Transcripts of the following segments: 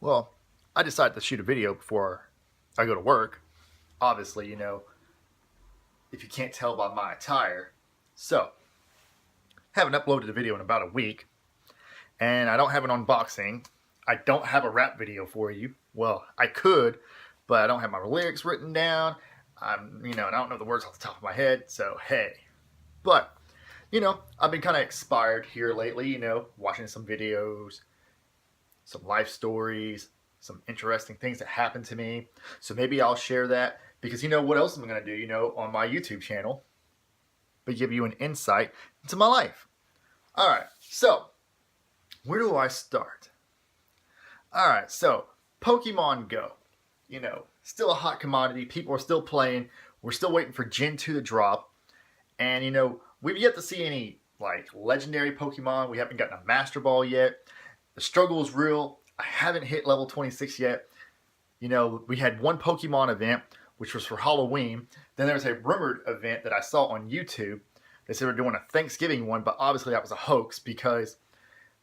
Well, I decided to shoot a video before I go to work. Obviously, if you can't tell by my attire. So, haven't uploaded a video in about a week, and I don't have an unboxing. I don't have a rap video for you. Well, I could, but I don't have my lyrics written down. And I don't know the words off the top of my head, so hey. But, I've been kind of inspired here lately, watching some videos, some life stories, some interesting things that happened to me. So maybe I'll share that because what else am I going to do, on my YouTube channel, but give you an insight into my life. All right, so where do I start? All right, so Pokemon Go, still a hot commodity. People are still playing. We're still waiting for Gen 2 to drop. And, we've yet to see any, legendary Pokemon. We haven't gotten a Master Ball yet. The struggle is real. I haven't hit level 26 yet. We had one Pokemon event, which was for Halloween. Then there was a rumored event that I saw on YouTube. They said they were doing a Thanksgiving one, but obviously that was a hoax because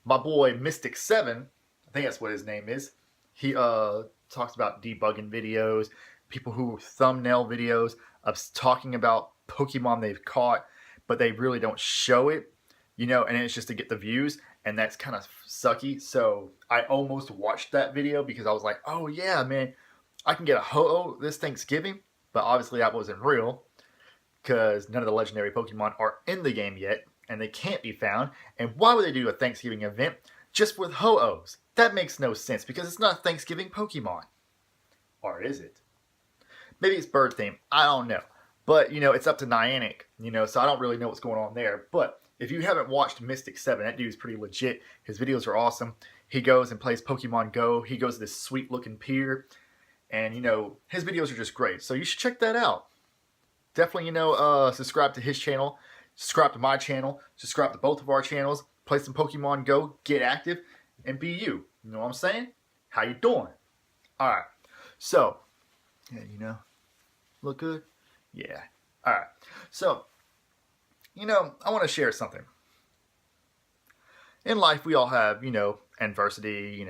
my boy Mystic7, I think that's what his name is, he talks about debugging videos, people who thumbnail videos of talking about Pokemon they've caught, but they really don't show it, and it's just to get the views, and that's kind of sucky. So I almost watched that video because I was like, oh yeah, man, I can get a Ho-Oh this Thanksgiving, but obviously that wasn't real because none of the legendary Pokemon are in the game yet, and they can't be found. And why would they do a Thanksgiving event just with Ho-Ohs? That makes no sense because it's not a Thanksgiving Pokemon. Or is it? Maybe it's bird theme. I don't know. But, it's up to Niantic, so I don't really know what's going on there. But if you haven't watched Mystic7, that dude's pretty legit. His videos are awesome. He goes and plays Pokemon Go. He goes to this sweet-looking pier. And, his videos are just great. So you should check that out. Definitely, subscribe to his channel. Subscribe to my channel. Subscribe to both of our channels. Play some Pokemon Go. Get active. And be you. You know what I'm saying? How you doing? All right. So, yeah, look good? Yeah. All right. So, I want to share something. In life, we all have, adversity,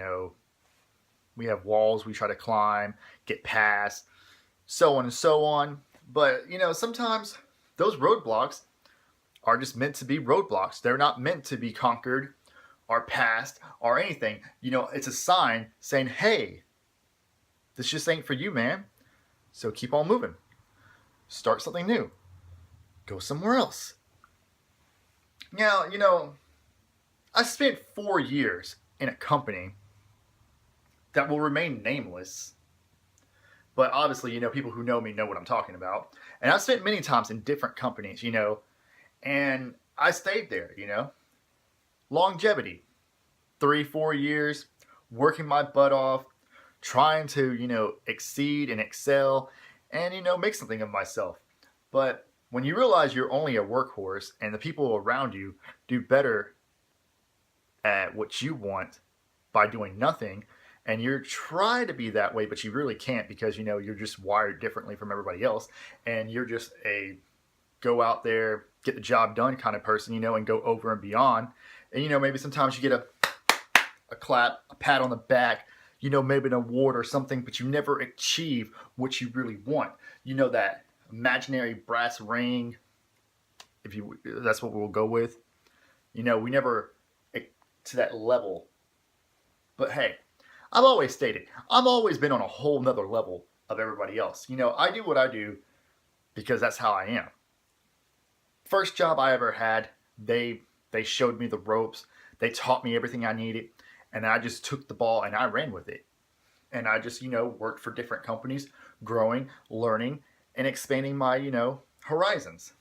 we have walls we try to climb, get past, so on and so on. But, sometimes those roadblocks are just meant to be roadblocks. They're not meant to be conquered or passed or anything. It's a sign saying, hey, this just ain't for you, man. So keep on moving. Start something new. Go somewhere else. Now, I spent 4 years in a company that will remain nameless. But obviously, people who know me know what I'm talking about. And I've spent many times in different companies, and I stayed there, Longevity. 3-4 years, working my butt off, trying to, exceed and excel and, make something of myself. But when you realize you're only a workhorse and the people around you do better at what you want by doing nothing, and you're trying to be that way, but you really can't because, you're just wired differently from everybody else, and you're just a go out there, get the job done kind of person, and go over and beyond. And, maybe sometimes you get a clap, a pat on the back, maybe an award or something, but you never achieve what you really want. That imaginary brass ring, that's what we'll go with. We never to that level. But hey, I've always stated, I've always been on a whole nother level of everybody else. I do what I do because that's how I am. First job I ever had, they showed me the ropes. They taught me everything I needed. And I just took the ball and I ran with it. And I just, worked for different companies, growing, learning, and expanding my, horizons.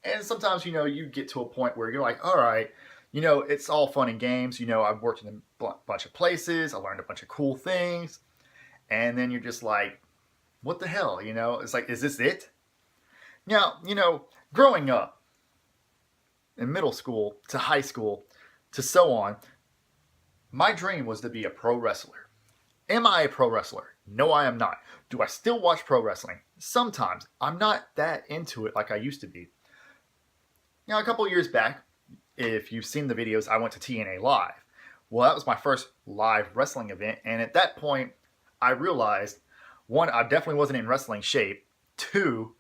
And sometimes, you get to a point where you're like, all right, it's all fun and games. I've worked in a bunch of places. I learned a bunch of cool things. And then you're just like, what the hell? It's like, is this it? Now, growing up in middle school to high school to so on, my dream was to be a pro wrestler. Am I a pro wrestler? No, I am not. Do I still watch pro wrestling? Sometimes. I'm not that into it like I used to be. A couple years back, if you've seen the videos, I went to TNA Live. Well, that was my first live wrestling event, and at that point, I realized one, I definitely wasn't in wrestling shape. Two,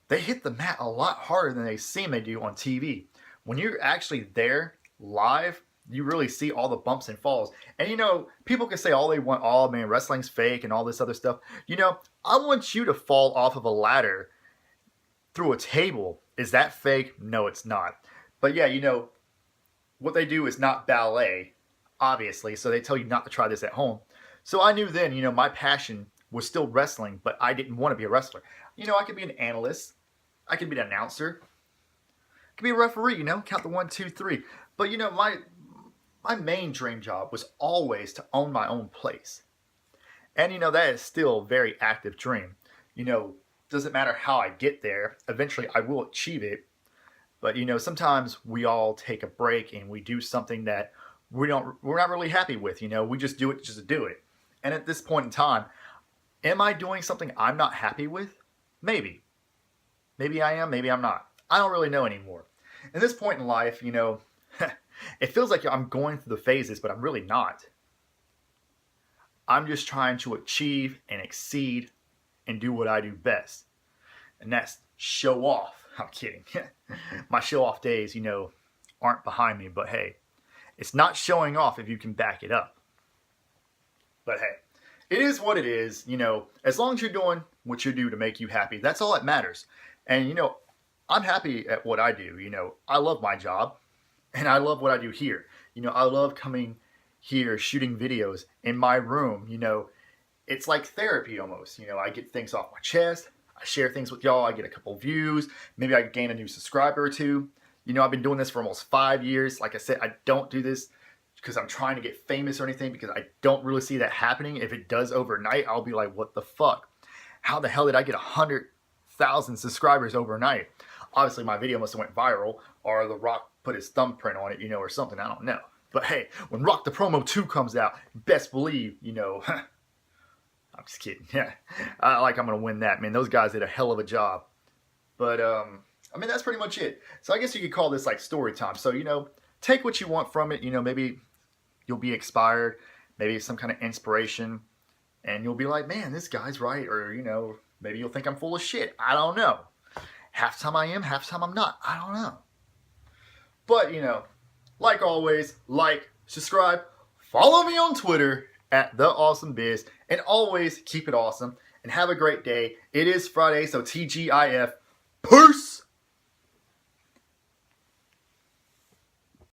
they hit the mat a lot harder than they seem they do on TV. When you're actually there live, you really see all the bumps and falls. And people can say all they want, oh man, wrestling's fake and all this other stuff. I want you to fall off of a ladder through a table. Is that fake? No, it's not. But yeah, what they do is not ballet, obviously, so they tell you not to try this at home. So I knew then, my passion was still wrestling, but I didn't want to be a wrestler. I could be an analyst, I could be an announcer, I could be a referee, count the 1, 2, 3. But my main dream job was always to own my own place. And that is still a very active dream. Doesn't matter how I get there, eventually I will achieve it. But sometimes we all take a break and we do something that we're not really happy with. We just do it just to do it. And at this point in time, am I doing something I'm not happy with? Maybe. Maybe I am, maybe I'm not. I don't really know anymore. At this point in life, it feels like I'm going through the phases, but I'm really not. I'm just trying to achieve and exceed and do what I do best. And that's show off. I'm kidding. My show off days, aren't behind me, but hey, it's not showing off if you can back it up. But hey, it is what it is. As long as you're doing what you do to make you happy, that's all that matters. And I'm happy at what I do. I love my job and I love what I do here. I love coming here, shooting videos in my room. It's like therapy almost. I get things off my chest. I share things with y'all. I get a couple views. Maybe I gain a new subscriber or two. I've been doing this for almost 5 years. Like I said, I don't do this because I'm trying to get famous or anything, because I don't really see that happening. If it does overnight, I'll be like, what the fuck? How the hell did I get 100,000 subscribers overnight? Obviously, my video must have went viral, or The Rock put his thumbprint on it, or something. I don't know. But hey, when Rock the Promo 2 comes out, best believe, I'm just kidding. Yeah, I'm going to win that, man. Those guys did a hell of a job. But, that's pretty much it. So I guess you could call this like story time. So, take what you want from it. Maybe you'll be inspired. Maybe some kind of inspiration. And you'll be like, man, this guy's right. Or, maybe you'll think I'm full of shit. I don't know. Half time I am, half time I'm not. I don't know. But, like always, like, subscribe, follow me on Twitter at TheAwesomeBiz, and always keep it awesome and have a great day. It is Friday, so TGIF. Peace!